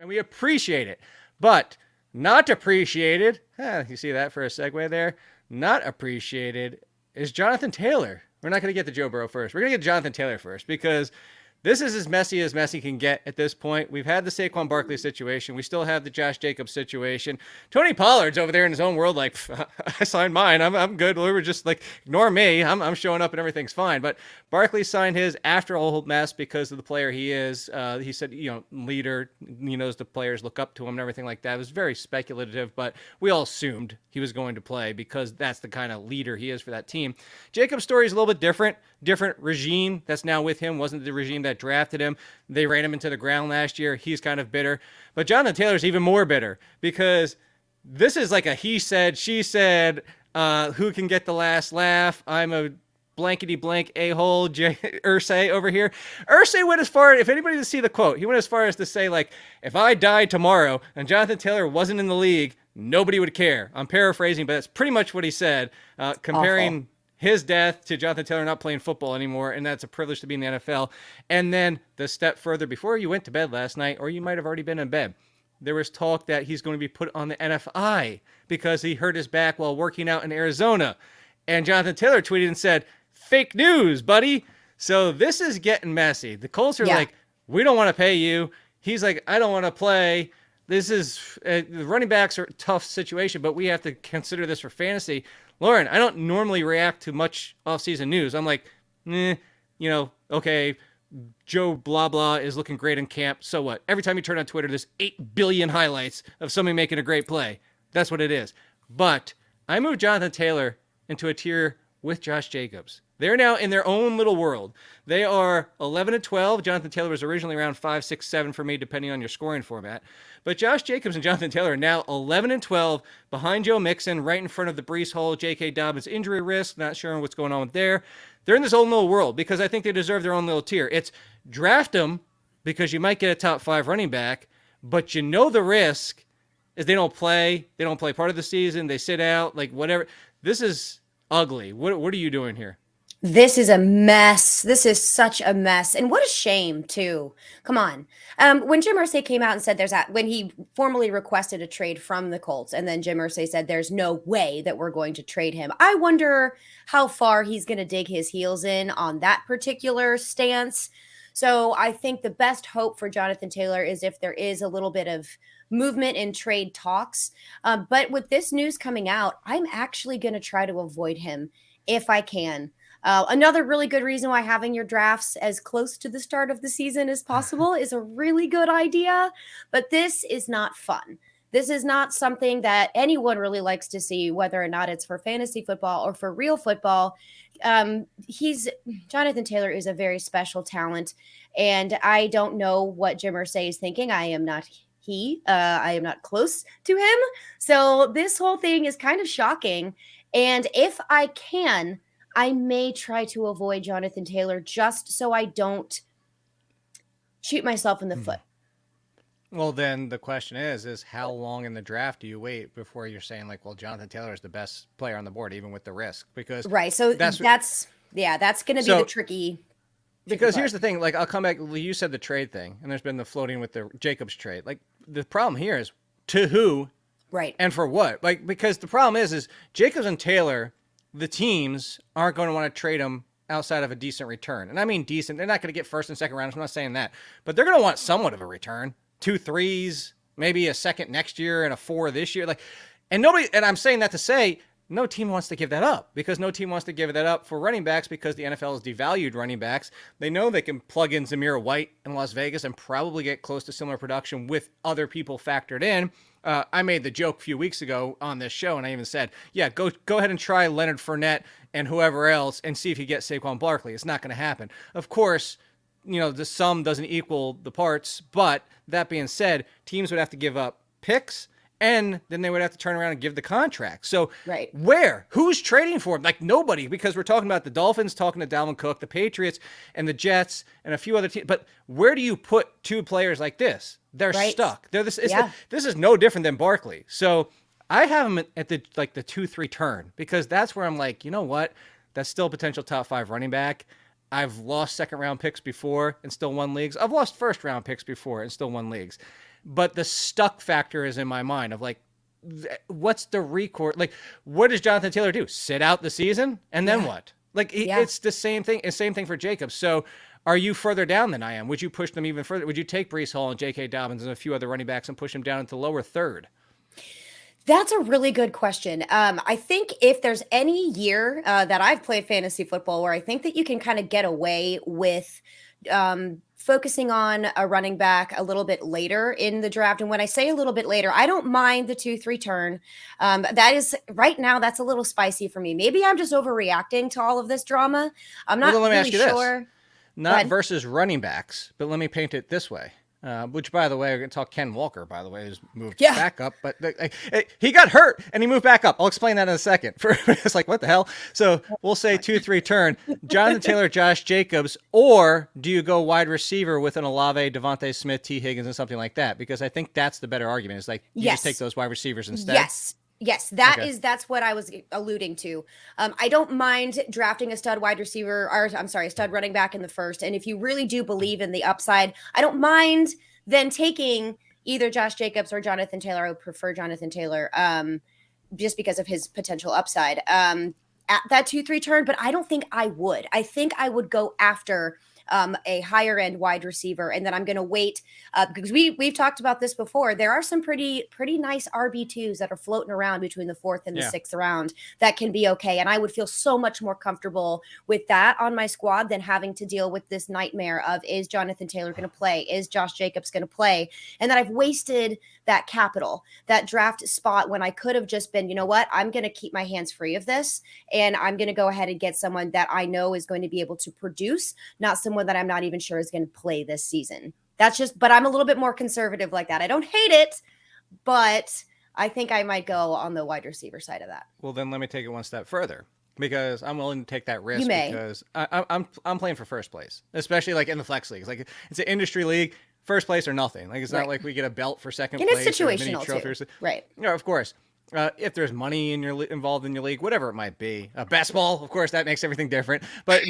and we appreciate it. But not appreciated, you see that for a segue there? Not appreciated is Jonathan Taylor. We're not going to get to Joe Burrow first. We're going to get Jonathan Taylor first because this is as Messi can get at this point. We've had the Saquon Barkley situation. We still have the Josh Jacobs situation. Tony Pollard's over there in his own world like, I signed mine. I'm good. We were just like, ignore me. I'm showing up and everything's fine. But Barkley signed his after a whole mess because of the player he is. He said, leader. He knows the players look up to him and everything like that. It was very speculative, but we all assumed he was going to play because that's the kind of leader he is for that team. Jacobs' story is a little bit different regime that's now with him. Wasn't the regime that drafted him. They ran him into the ground last year. He's kind of bitter. But Jonathan Taylor's even more bitter because this is like a he said, she said, who can get the last laugh? I'm a blankety blank a-hole Irsay over here. Irsay went as far, if anybody to see the quote, he went as far as to say, like, if I died tomorrow and Jonathan Taylor wasn't in the league, nobody would care. I'm paraphrasing, but that's pretty much what he said, comparing Awful. his death to Jonathan Taylor not playing football anymore, and that's a privilege to be in the NFL. And then the step further, before you went to bed last night, or you might have already been in bed, there was talk that he's going to be put on the NFI because he hurt his back while working out in Arizona. And Jonathan Taylor tweeted and said, fake news, buddy. So this is getting messy. The Colts are like, we don't want to pay you. He's like, I don't want to play. This is the running backs are a tough situation, but we have to consider this for fantasy. Lauren, I don't normally react to much off-season news. I'm like, okay, Joe blah blah is looking great in camp. So what? Every time you turn on Twitter, there's 8 billion highlights of somebody making a great play. That's what it is. But I moved Jonathan Taylor into a tier with Josh Jacobs. They're now in their own little world. They are 11 and 12. Jonathan Taylor was originally around 5, 6, 7 for me, depending on your scoring format. But Josh Jacobs and Jonathan Taylor are now 11 and 12 behind Joe Mixon, right in front of the Brees Hall, J.K. Dobbins injury risk. Not sure what's going on with there. They're in this own little world because I think they deserve their own little tier. It's draft them because you might get a top 5 running back, but the risk is they don't play. They don't play part of the season. They sit out, like whatever. This is ugly. What are you doing here? This is a mess. This is such a mess. And what a shame, too. Come on. When Jim Irsay came out and said when he formally requested a trade from the Colts, and then Jim Irsay said there's no way that we're going to trade him. I wonder how far he's going to dig his heels in on that particular stance. So I think the best hope for Jonathan Taylor is if there is a little bit of movement in trade talks. But with this news coming out, I'm actually going to try to avoid him if I can. Another really good reason why having your drafts as close to the start of the season as possible is a really good idea, but this is not fun. This is not something that anyone really likes to see, whether or not it's for fantasy football or for real football. Jonathan Taylor is a very special talent, and I don't know what Jim Irsay is thinking. I am not close to him. So this whole thing is kind of shocking. And if I can, I may try to avoid Jonathan Taylor just so I don't shoot myself in the foot. Well, then the question is how long in the draft do you wait before you're saying like, well, Jonathan Taylor is the best player on the board, even with the risk? Because right. So that's going to be the tricky. Because here's the thing, like I'll come back. You said the trade thing, and there's been the floating with the Jacobs trade. Like the problem here is to who, right, and for what? Like because the problem is Jacobs and Taylor, the teams aren't going to want to trade them outside of a decent return. And I mean decent. They're not going to get first and second rounds. I'm not saying that. But they're going to want somewhat of a return. 2 3s, maybe a second next year and a 4 this year. And I'm saying that to say no team wants to give that up because no team wants to give that up for running backs because the NFL has devalued running backs. They know they can plug in Zamir White in Las Vegas and probably get close to similar production with other people factored in. I made the joke a few weeks ago on this show, and I even said, yeah, go ahead and try Leonard Fournette and whoever else and see if you get Saquon Barkley. It's not going to happen. Of course, the sum doesn't equal the parts, but that being said, teams would have to give up picks, and then they would have to turn around and give the contract. So right. Who's trading for him? Like nobody, because we're talking about the Dolphins, talking to Dalvin Cook, the Patriots, and the Jets, and a few other teams. But where do you put 2 players like this? They're stuck. This is no different than Barkley. So I have him at the 2-3 turn because that's where I'm like, you know what? That's still a potential top 5 running back. I've lost second round picks before and still won leagues. I've lost first round picks before and still won leagues. But the stuck factor is in my mind of like, what's the recourse? Like, what does Jonathan Taylor do? Sit out the season? And then what? Like, it's the same thing. It's same thing for Jacobs. So are you further down than I am? Would you push them even further? Would you take Breece Hall and J.K. Dobbins and a few other running backs and push them down into lower third? That's a really good question. I think if there's any year that I've played fantasy football where I think that you can kind of get away with focusing on a running back a little bit later in the draft. And when I say a little bit later, I don't mind the 2-3 turn. That is right now, that's a little spicy for me. Maybe I'm just overreacting to all of this drama. I'm not really sure. This. Not versus running backs, but let me paint it this way. Which, by the way, we're going to talk Ken Walker, by the way, who's moved back up. But he got hurt, and he moved back up. I'll explain that in a second. It's like, what the hell? So we'll say 2-3 turn. Jonathan Taylor, Josh Jacobs, or do you go wide receiver with an Olave, Devontae Smith, T. Higgins, and something like that? Because I think that's the better argument. It's like, you just take those wide receivers instead. Yes, that's what I was alluding to. I don't mind drafting a stud wide receiver, or I'm sorry, a stud running back in the first. And if you really do believe in the upside, I don't mind then taking either Josh Jacobs or Jonathan Taylor. I would prefer Jonathan Taylor just because of his potential upside at that 2-3 turn. But I don't think I would. I think I would go after a higher end wide receiver. And then I'm going to wait because we've talked about this before. There are some pretty nice RB2s that are floating around between the 4th and the 6th round that can be okay. And I would feel so much more comfortable with that on my squad than having to deal with this nightmare of, is Jonathan Taylor going to play? Is Josh Jacobs going to play? And then I've wasted that capital, that draft spot when I could have just been, you know what, I'm going to keep my hands free of this. And I'm going to go ahead and get someone that I know is going to be able to produce, not someone that I'm not even sure is going to play this season. But I'm a little bit more conservative like that. I don't hate it, but I think I might go on the wide receiver side of that. Well, then let me take it one step further, because I'm willing to take that risk. You may. Because I'm playing for first place, especially like in the flex leagues. Like, it's an industry league, first place or nothing. Like, it's not like we get a belt for second place. And it's situational too. Right. You know, of course. If there's money involved in your league, whatever it might be, best ball, of course, that makes everything different. But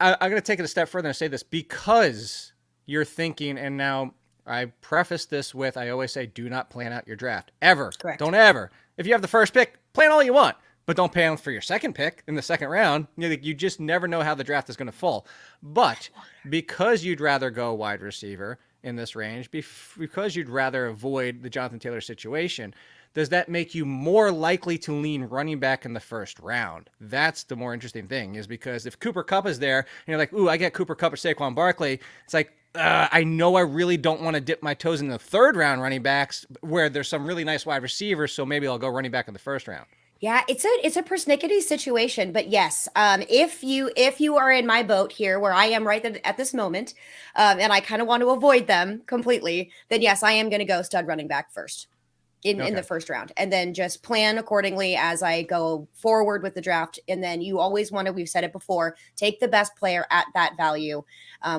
I'm going to take it a step further and say this, because you're thinking, and now I preface this with, I always say, do not plan out your draft. Ever. Correct. Don't ever. If you have the first pick, plan all you want, but don't plan for your second pick in the second round. You just never know how the draft is going to fall. But because you'd rather go wide receiver in this range, because you'd rather avoid the Jonathan Taylor situation, does that make you more likely to lean running back in the first round? That's the more interesting thing, is because if Cooper Kupp is there and you're like, ooh, I get Cooper Kupp or Saquon Barkley, it's like, I know I really don't want to dip my toes in the third round running backs where there's some really nice wide receivers, so maybe I'll go running back in the first round. Yeah, it's a persnickety situation, but yes, if you are in my boat here, where I am right at this moment, and I kind of want to avoid them completely, then yes, I am going to go stud running back first. In the first round, and then just plan accordingly as I go forward with the draft. And then you always want to, we've said it before, take the best player at that value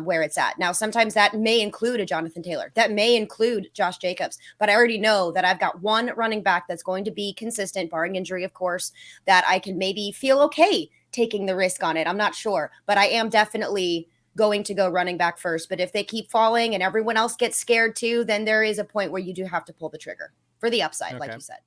where it's at. Now, sometimes that may include a Jonathan Taylor, that may include Josh Jacobs, but I already know that I've got one running back that's going to be consistent, barring injury, of course, that I can maybe feel okay taking the risk on it. I'm not sure, but I am definitely going to go running back first. But if they keep falling and everyone else gets scared too, then there is a point where you do have to pull the trigger for the upside, like you said.